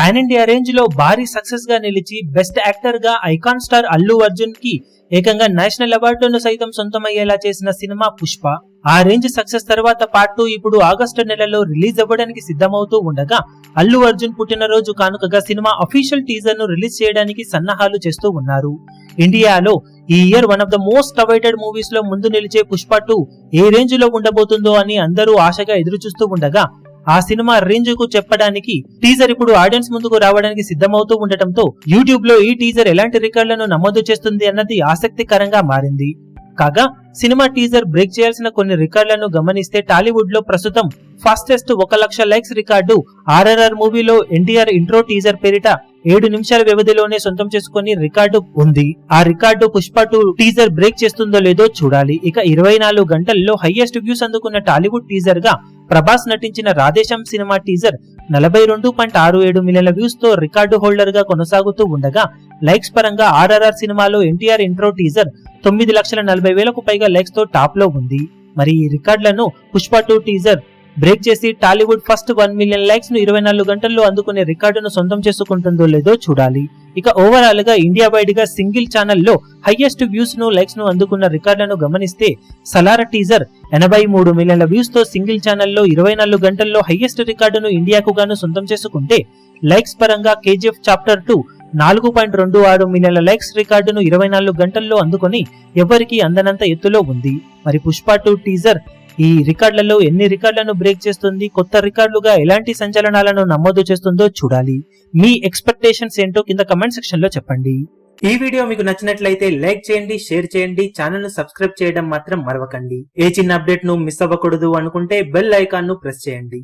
Pan India range లో భారీ success గా నిలిచి బెస్ట్ యాక్టర్ గా ఐకాన్ స్టార్ అల్లు అర్జున్ కి ఏకంగా నేషనల్ అవార్డును సైతం సొంతమయ్యేలా చేసిన సినిమా పుష్ప. ఆ రేంజ్ సక్సెస్ తర్వాత పార్ట్ 2 ఇప్పుడు ఆగస్టు నెలలో రిలీజ్ అవ్వడానికి సిద్ధమవుతూ ఉండగా అల్లు అర్జున్ పుట్టినరోజు కానుకగా సినిమా అఫీషియల్ టీజర్ ను రిలీజ్ చేయడానికి సన్నాహాలు చేస్తూ ఉన్నారు. ఇండియాలో ఈ year one of the most awaited movies లో ముందు నిలిచే పుష్ప 2 ఏ రేంజ్ లో ఉండబోతుందో అని అందరూ ఆశగా ఎదురు చూస్తూ ఉండగా ఆ సినిమా రేంజ్ కు చెప్పడానికి టీజర్ ఇప్పుడు ఆడియన్స్ ముందుకు రావడానికి సిద్ధమవుతూ ఉండటంతో యూట్యూబ్ లో ఈ టీజర్ ఎలాంటి రికార్డులను నమోదు చేస్తుంది అన్నది ఆసక్తికరంగా మారింది. కాగా సినిమా టీజర్ బ్రేక్ చేయాల్సిన కొన్ని రికార్డులను గమనిస్తే టాలీవుడ్ లో ప్రస్తుతం ఫాస్టెస్ట్ 1 లక్ష లైక్స్ రికార్డు ఆర్ఆర్ఆర్ మూవీలో ఎన్టీఆర్ ఇంట్రో టీజర్ పేరిట 7 నిమిషాల వ్యవధిలోనే సొంతం చేసుకుని రికార్డు ఉంది. ఆ రికార్డు పుష్ప 2 టీజర్ బ్రేక్ చేస్తుందో లేదో చూడాలి. ఇక 24 గంటల్లో హైయెస్ట్ వ్యూస్ అందుకున్న టాలీవుడ్ టీజర్ గా ప్రభాస్ నటించిన రాధేశం సినిమా టీజర్ 42.67 మిలియన్ల వ్యూస్ తో రికార్డు హోల్డర్ గా కొనసాగుతూ ఉండగా లైక్స్ పరంగా ఆర్ఆర్ఆర్ సినిమాలో ఎన్టీఆర్ ఇంట్రో టీజర్ 9,40,000కు పైగా లైక్స్ తో టాప్ లో ఉంది. మరి ఈ రికార్డులను పుష్ప 2 టీజర్ బ్రేక్ చేసి టాలీవుడ్ ఫస్ట్ 1 మిలియన్ లైక్స్ ను 24 గంటల్లో అందుకునే రికార్డును సొంతం చేసుకుంటుందో లేదో చూడాలి. ఇక ఓవరాల్ గా ఇండియా వైడ్ గా సింగిల్ ఛానల్లో హైయెస్ట్ వ్యూస్ ను లైక్స్ ను అందుకున్న రికార్డులను గమనిస్తే సలార్ టీజర్ 83 మిలియన్ల వ్యూస్ తో సింగిల్ ఛానల్లో 24 గంటల్లో హైయెస్ట్ రికార్డును ఇండియాకు గాను సొంతం చేసుకుంటే లైక్స్ పరంగా కేజీఎఫ్ చాప్టర్ 2 4.26 మిలియన్ల లైక్స్ రికార్డును 24 గంటల్లో అందుకొని ఎవరికి అందనంత ఎత్తులో ఉంది. మరి పుష్ప 2 టీజర్ ఈ రికార్డులలో ఎన్ని రికార్డులను బ్రేక్ చేస్తుంది, కొత్త రికార్డులుగా ఎలాంటి సంచలనాలను నమోదు చేస్తుందో చూడాలి. మీ ఎక్స్పెక్టేషన్స్ ఏంటో కింద కమెంట్ సెక్షన్ లో చెప్పండి. ఈ వీడియో మీకు నచ్చినట్లయితే లైక్ చేయండి, షేర్ చేయండి, ఛానల్ ను సబ్స్క్రైబ్ చేయడం మాత్రం మరవకండి. ఏ చిన్న అప్డేట్ ను మిస్ అవ్వకూడదు అనుకుంటే బెల్ ఐకాన్ ను ప్రెస్ చేయండి.